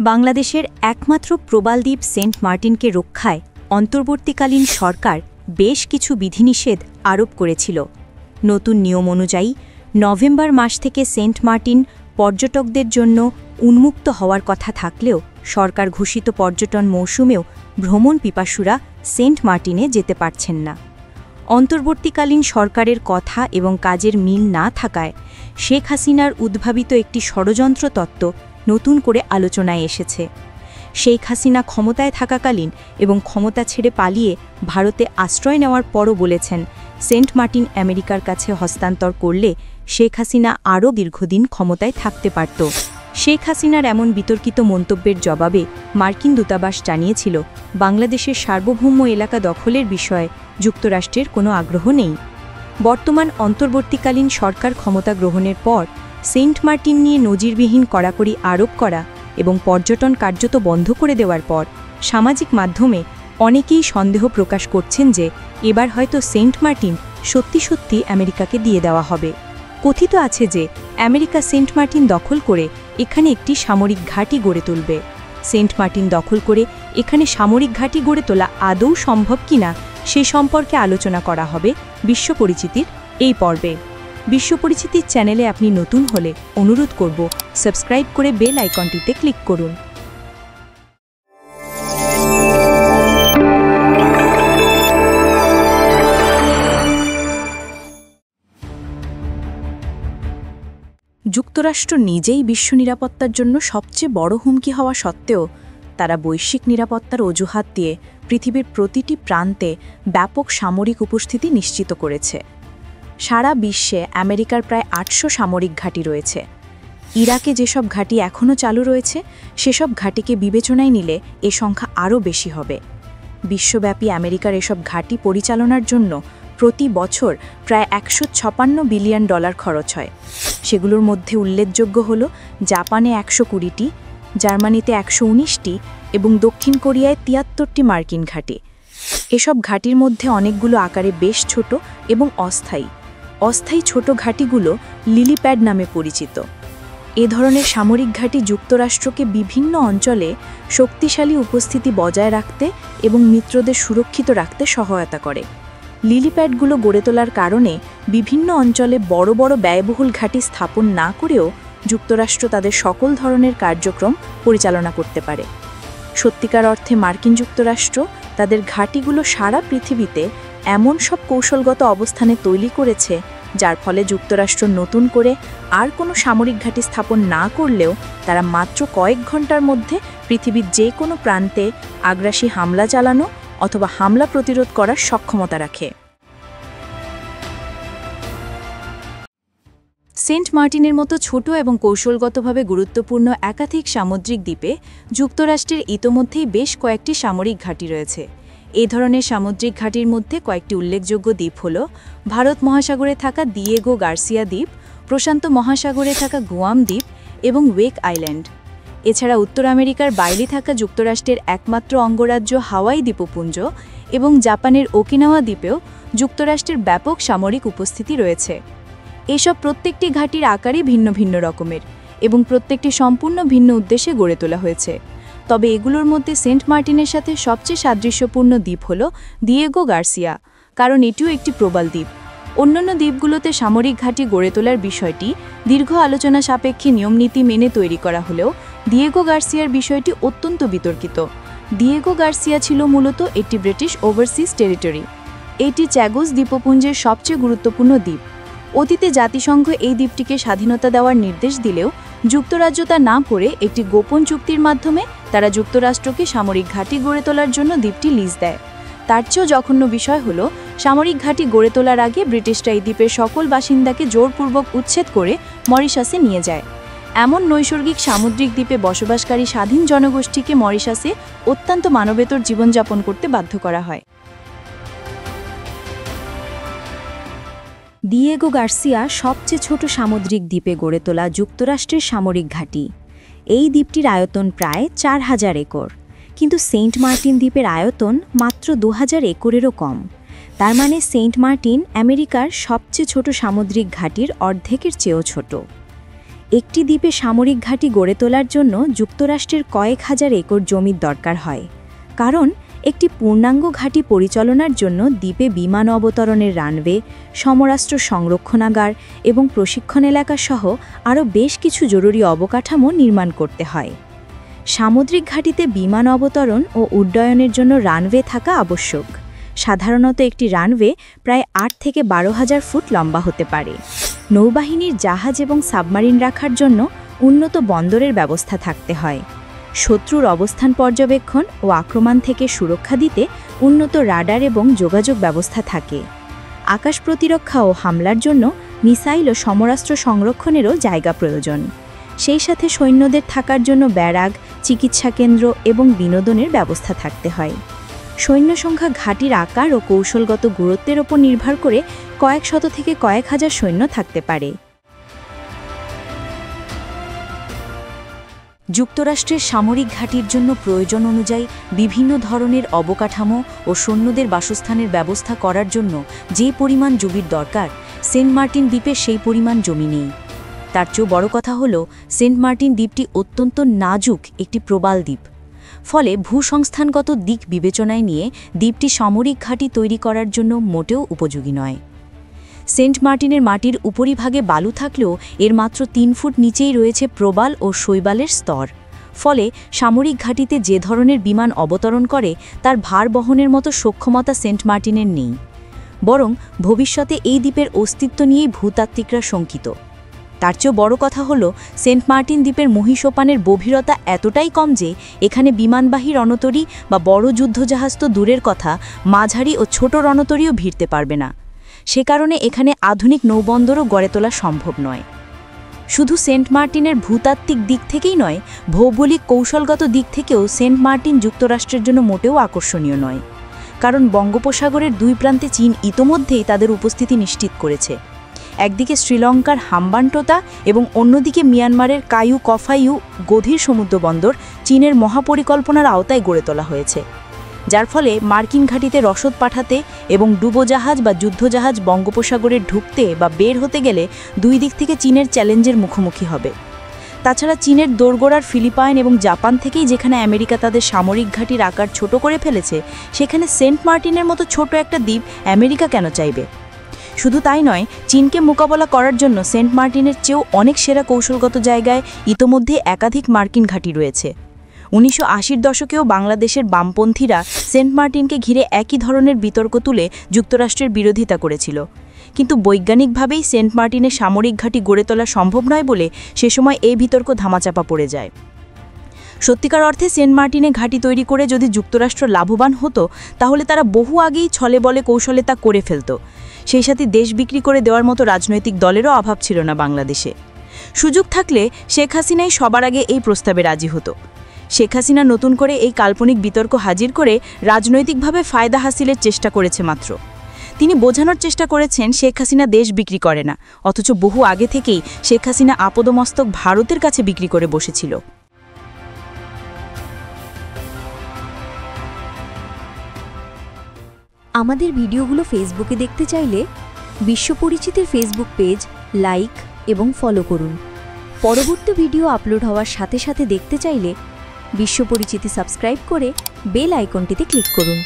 বাংলাদেশের একমাত্র প্রবাল দ্বীপ সেন্ট মার্টিনকে রক্ষায় অন্তর্বর্তীকালীন সরকার বেশ কিছু বিধিনিষেধ আরোপ করেছিল। নতুন নিয়ম অনুযায়ী নভেম্বর মাস থেকে সেন্ট মার্টিন পর্যটকদের জন্য উন্মুক্ত হওয়ার কথা থাকলেও সরকার ঘোষিত পর্যটন মৌসুমেও ভ্রমণ পিপাসুরা সেন্ট মার্টিনে যেতে পারছেন না। অন্তর্বর্তীকালীন সরকারের কথা এবং কাজের মিল না থাকায় শেখ হাসিনার উদ্ভাবিত একটি ষড়যন্ত্র তত্ত্ব নতুন করে আলোচনায় এসেছে। শেখ হাসিনা ক্ষমতায় থাকাকালীন এবং ক্ষমতা ছেড়ে পালিয়ে ভারতে আশ্রয় নেওয়ার পরও বলেছেন, সেন্ট মার্টিন আমেরিকার কাছে হস্তান্তর করলে শেখ হাসিনা আরও দীর্ঘদিন ক্ষমতায় থাকতে পারত। শেখ হাসিনার এমন বিতর্কিত মন্তব্যের জবাবে মার্কিন দূতাবাস জানিয়েছিল, বাংলাদেশের সার্বভৌম এলাকা দখলের বিষয়ে যুক্তরাষ্ট্রের কোনো আগ্রহ নেই। বর্তমান অন্তর্বর্তীকালীন সরকার ক্ষমতা গ্রহণের পর সেন্ট মার্টিন নিয়ে নজিরবিহীন কড়াকড়ি আরোপ করা এবং পর্যটন কার্যত বন্ধ করে দেওয়ার পর সামাজিক মাধ্যমে অনেকেই সন্দেহ প্রকাশ করছেন যে এবার হয়তো সেন্ট মার্টিন সত্যি সত্যি আমেরিকাকে দিয়ে দেওয়া হবে। কথিত আছে যে আমেরিকা সেন্ট মার্টিন দখল করে এখানে একটি সামরিক ঘাঁটি গড়ে তুলবে। সেন্ট মার্টিন দখল করে এখানে সামরিক ঘাঁটি গড়ে তোলা আদৌ সম্ভব কিনা সে সম্পর্কে আলোচনা করা হবে বিশ্ব পরিচিতির এই পর্বে। বিশ্ব পরিচিতির চ্যানেলে আপনি নতুন হলে অনুরোধ করব সাবস্ক্রাইব করে বেল আইকনটিতে ক্লিক করুন। যুক্তরাষ্ট্র নিজেই বিশ্ব নিরাপত্তার জন্য সবচেয়ে বড় হুমকি হওয়া সত্ত্বেও তারা বৈশ্বিক নিরাপত্তার অজুহাত দিয়ে পৃথিবীর প্রতিটি প্রান্তে ব্যাপক সামরিক উপস্থিতি নিশ্চিত করেছে। সারা বিশ্বে আমেরিকার প্রায় ৮০০ সামরিক ঘাঁটি রয়েছে। ইরাকে যেসব ঘাঁটি এখনও চালু রয়েছে সেসব ঘাঁটিকে বিবেচনায় নিলে এ সংখ্যা আরও বেশি হবে। বিশ্বব্যাপী আমেরিকার এসব ঘাঁটি পরিচালনার জন্য প্রতি বছর প্রায় $156 বিলিয়ন খরচ হয়। সেগুলোর মধ্যে উল্লেখযোগ্য হল জাপানে ১২০টি, জার্মানিতে ১১৯টি এবং দক্ষিণ কোরিয়ায় ৭৩টি মার্কিন ঘাঁটি। এসব ঘাঁটির মধ্যে অনেকগুলো আকারে বেশ ছোট এবং অস্থায়ী। অস্থায়ী ছোট ঘাঁটিগুলো লিলিপ্যাড নামে পরিচিত। এ ধরনের সামরিক ঘাঁটি যুক্তরাষ্ট্রকে বিভিন্ন অঞ্চলে শক্তিশালী উপস্থিতি বজায় রাখতে এবং মিত্রদের সুরক্ষিত রাখতে সহায়তা করে। লিলিপ্যাডগুলো গড়ে তোলার কারণে বিভিন্ন অঞ্চলে বড় বড় ব্যয়বহুল ঘাঁটি স্থাপন না করেও যুক্তরাষ্ট্র তাদের সকল ধরনের কার্যক্রম পরিচালনা করতে পারে। সত্যিকার অর্থে মার্কিন যুক্তরাষ্ট্র তাদের ঘাঁটিগুলো সারা পৃথিবীতে এমন সব কৌশলগত অবস্থানে তৈরি করেছে যার ফলে যুক্তরাষ্ট্র নতুন করে আর কোনো সামরিক ঘাঁটি স্থাপন না করলেও তারা মাত্র কয়েক ঘন্টার মধ্যে পৃথিবীর যে কোনো প্রান্তে আগ্রাসী হামলা চালানো অথবা হামলা প্রতিরোধ করার সক্ষমতা রাখে। সেন্ট মার্টিনের মতো ছোট এবং কৌশলগতভাবে গুরুত্বপূর্ণ একাধিক সামুদ্রিক দ্বীপে যুক্তরাষ্ট্রের ইতোমধ্যেই বেশ কয়েকটি সামরিক ঘাঁটি রয়েছে। এ ধরনের সামুদ্রিক ঘাঁটির মধ্যে কয়েকটি উল্লেখযোগ্য দ্বীপ হল ভারত মহাসাগরে থাকা দিয়েগো গার্সিয়া দ্বীপ, প্রশান্ত মহাসাগরে থাকা গুয়াম দ্বীপ এবং ওয়েক আইল্যান্ড। এছাড়া উত্তর আমেরিকার বাইরে থাকা যুক্তরাষ্ট্রের একমাত্র অঙ্গরাজ্য হাওয়াই দ্বীপপুঞ্জ এবং জাপানের ওকিনাওয়া দ্বীপেও যুক্তরাষ্ট্রের ব্যাপক সামরিক উপস্থিতি রয়েছে। এসব প্রত্যেকটি ঘাঁটির আকারে ভিন্ন ভিন্ন রকমের এবং প্রত্যেকটি সম্পূর্ণ ভিন্ন উদ্দেশ্যে গড়ে তোলা হয়েছে। তবে এগুলোর মধ্যে সেন্ট মার্টিনের সাথে সবচেয়ে সাদৃশ্যপূর্ণ দ্বীপ হল দিয়েগো গার্সিয়া, কারণ এটিও একটি প্রবাল দ্বীপ। অন্যান্য দ্বীপগুলোতে সামরিক ঘাঁটি গড়ে তোলার বিষয়টি দীর্ঘ আলোচনা সাপেক্ষে নিয়মনীতি মেনে তৈরি করা হলেও দিয়েগো গার্সিয়ার বিষয়টি অত্যন্ত বিতর্কিত। দিয়েগো গার্সিয়া ছিল মূলত একটি ব্রিটিশ ওভারসিজ টেরিটরি। এটি চ্যাগোস দ্বীপপুঞ্জের সবচেয়ে গুরুত্বপূর্ণ দ্বীপ। অতীতে জাতিসংঘ এই দ্বীপটিকে স্বাধীনতা দেওয়ার নির্দেশ দিলেও যুক্তরাজ্য তা না করে একটি গোপন চুক্তির মাধ্যমে তারা যুক্তরাষ্ট্রকে সামরিক ঘাঁটি গড়ে তোলার জন্য দ্বীপটি লিজ দেয়। তার চেয়েও জঘন্য বিষয় হল, সামরিক ঘাঁটি গড়ে তোলার আগে ব্রিটিশরা এই দ্বীপের সকল বাসিন্দাকে জোরপূর্বক উচ্ছেদ করে মরিশাসে নিয়ে যায়। এমন নৈসর্গিক সামুদ্রিক দ্বীপে বসবাসকারী স্বাধীন জনগোষ্ঠীকে মরিশাসে অত্যন্ত মানবেতর জীবনযাপন করতে বাধ্য করা হয়। দিয়েগো গার্সিয়া সবচেয়ে ছোট সামুদ্রিক দ্বীপে গড়ে তোলা যুক্তরাষ্ট্রের সামরিক ঘাঁটি। এই দ্বীপটির আয়তন প্রায় 4000 একর, কিন্তু সেন্ট মার্টিন দ্বীপের আয়তন মাত্র 2000 একরেরও কম। তার মানে সেন্ট মার্টিন আমেরিকার সবচেয়ে ছোট সামুদ্রিক ঘাঁটির অর্ধেকের চেয়েও ছোট। একটি দ্বীপে সামরিক ঘাঁটি গড়ে তোলার জন্য যুক্তরাষ্ট্রের কয়েক হাজার একর জমির দরকার হয়, কারণ একটি পূর্ণাঙ্গ ঘাঁটি পরিচালনার জন্য দ্বীপে বিমান অবতরণের রানওয়ে, সমরাস্ত্র সংরক্ষণাগার এবং প্রশিক্ষণ এলাকা সহ আরও বেশ কিছু জরুরি অবকাঠামো নির্মাণ করতে হয়। সামুদ্রিক ঘাঁটিতে বিমান অবতরণ ও উড্ডয়নের জন্য রানওয়ে থাকা আবশ্যক। সাধারণত একটি রানওয়ে প্রায় ৮ থেকে ১২,০০০ ফুট লম্বা হতে পারে। নৌবাহিনীর জাহাজ এবং সাবমারিন রাখার জন্য উন্নত বন্দরের ব্যবস্থা থাকতে হয়। শত্রুর অবস্থান পর্যবেক্ষণ ও আক্রমণ থেকে সুরক্ষা দিতে উন্নত রাডার এবং যোগাযোগ ব্যবস্থা থাকে। আকাশ প্রতিরক্ষা ও হামলার জন্য মিসাইল ও সমরাস্ত্র সংরক্ষণেরও জায়গা প্রয়োজন। সেই সাথে সৈন্যদের থাকার জন্য ব্যারাক, চিকিৎসা কেন্দ্র এবং বিনোদনের ব্যবস্থা থাকতে হয়। সৈন্য সংখ্যা ঘাঁটির আকার ও কৌশলগত গুরুত্বের ওপর নির্ভর করে কয়েক শত থেকে কয়েক হাজার সৈন্য থাকতে পারে। যুক্তরাষ্ট্রের সামরিক ঘাঁটির জন্য প্রয়োজন অনুযায়ী বিভিন্ন ধরনের অবকাঠামো ও সৈন্যদের বাসস্থানের ব্যবস্থা করার জন্য যে পরিমাণ জমির দরকার, সেন্ট মার্টিন দ্বীপে সেই পরিমাণ জমি নেই। তার চেয়েও বড় কথা হল, সেন্ট মার্টিন দ্বীপটি অত্যন্ত নাজুক একটি প্রবাল দ্বীপ। ফলে ভূসংস্থানগত দিক বিবেচনায় নিয়ে দ্বীপটি সামরিক ঘাঁটি তৈরি করার জন্য মোটেও উপযোগী নয়। সেন্ট মার্টিনের মাটির উপরিভাগে বালু থাকলেও এর মাত্র ৩ ফুট নিচেই রয়েছে প্রবাল ও শৈবালের স্তর। ফলে সামরিক ঘাঁটিতে যে ধরনের বিমান অবতরণ করে তার ভার বহনের মতো সক্ষমতা সেন্ট মার্টিনের নেই। বরং ভবিষ্যতে এই দ্বীপের অস্তিত্ব নিয়েই ভূতাত্ত্বিকরা শঙ্কিত। তার চেয়েও বড় কথা হল, সেন্ট মার্টিন দ্বীপের মহীসোপানের গভীরতা এতটাই কম যে এখানে বিমানবাহী রণতরী বা বড় যুদ্ধজাহাজ তো দূরের কথা, মাঝারি ও ছোট রণতরীও ভিড়তে পারবে না। সে কারণে এখানে আধুনিক নৌবন্দরও গড়ে তোলা সম্ভব নয়। শুধু সেন্ট মার্টিনের ভূতাত্ত্বিক দিক থেকেই নয়, ভৌগোলিক কৌশলগত দিক থেকেও সেন্ট মার্টিন যুক্তরাষ্ট্রের জন্য মোটেও আকর্ষণীয় নয়। কারণ বঙ্গোপসাগরের দুই প্রান্তে চীন ইতোমধ্যেই তাদের উপস্থিতি নিশ্চিত করেছে। একদিকে শ্রীলঙ্কার হাম্বানটোতা এবং অন্যদিকে মিয়ানমারের কায়ু কফাইউ গভীর সমুদ্র বন্দর চীনের মহাপরিকল্পনার আওতায় গড়ে তোলা হয়েছে, যার ফলে মার্কিন ঘাঁটিতে রসদ পাঠাতে এবং ডুবোজাহাজ বা যুদ্ধজাহাজ বঙ্গোপসাগরে ঢুকতে বা বের হতে গেলে দুই দিক থেকে চীনের চ্যালেঞ্জের মুখোমুখি হবে। তাছাড়া চীনের দোরগোড়ার ফিলিপাইন এবং জাপান থেকেই যেখানে আমেরিকা তাদের সামরিক ঘাঁটির আকার ছোট করে ফেলেছে, সেখানে সেন্ট মার্টিনের মতো ছোট একটা দ্বীপ আমেরিকা কেন চাইবে? শুধু তাই নয়, চীনকে মোকাবেলা করার জন্য সেন্ট মার্টিনের চেয়েও অনেক সেরা কৌশলগত জায়গায় ইতোমধ্যে একাধিক মার্কিন ঘাঁটি রয়েছে। ১৯৮০-র দশকেও বাংলাদেশের বামপন্থীরা সেন্ট মার্টিনকে ঘিরে একই ধরনের বিতর্ক তুলে যুক্তরাষ্ট্রের বিরোধিতা করেছিল। কিন্তু বৈজ্ঞানিকভাবেই সেন্ট মার্টিনের সামরিক ঘাঁটি গড়ে তোলা সম্ভব নয় বলে সে সময় এই বিতর্ক ধামাচাপা পড়ে যায়। সত্যিকার অর্থে সেন্ট মার্টিনে ঘাঁটি তৈরি করে যদি যুক্তরাষ্ট্র লাভবান হতো, তাহলে তারা বহু আগেই ছলে বলে কৌশলে তা করে ফেলত। সেই সাথে দেশ বিক্রি করে দেওয়ার মতো রাজনৈতিক দলেরও অভাব ছিল না বাংলাদেশে। সুযোগ থাকলে শেখ হাসিনাই সবার আগে এই প্রস্তাবে রাজি হতো। শেখ হাসিনা নতুন করে এই কাল্পনিক বিতর্ক হাজির করে রাজনৈতিকভাবে ফায়দা হাসিলের চেষ্টা করেছে মাত্র। তিনি বোঝানোর চেষ্টা করেছেন শেখ হাসিনা দেশ বিক্রি করে না, অথচ বহু আগে থেকেই শেখ হাসিনা আপদমস্তক ভারতের কাছে বিক্রি করে বসেছিল। আমাদের ভিডিওগুলো ফেসবুকে দেখতে চাইলে বিশ্বপরিচিতির ফেসবুক পেজ লাইক এবং ফলো করুন। পরবর্তী ভিডিও আপলোড হওয়ার সাথে সাথে দেখতে চাইলে বিশ্বপরিচিতি সাবস্ক্রাইব করে বেল আইকনটিতে ক্লিক করুন।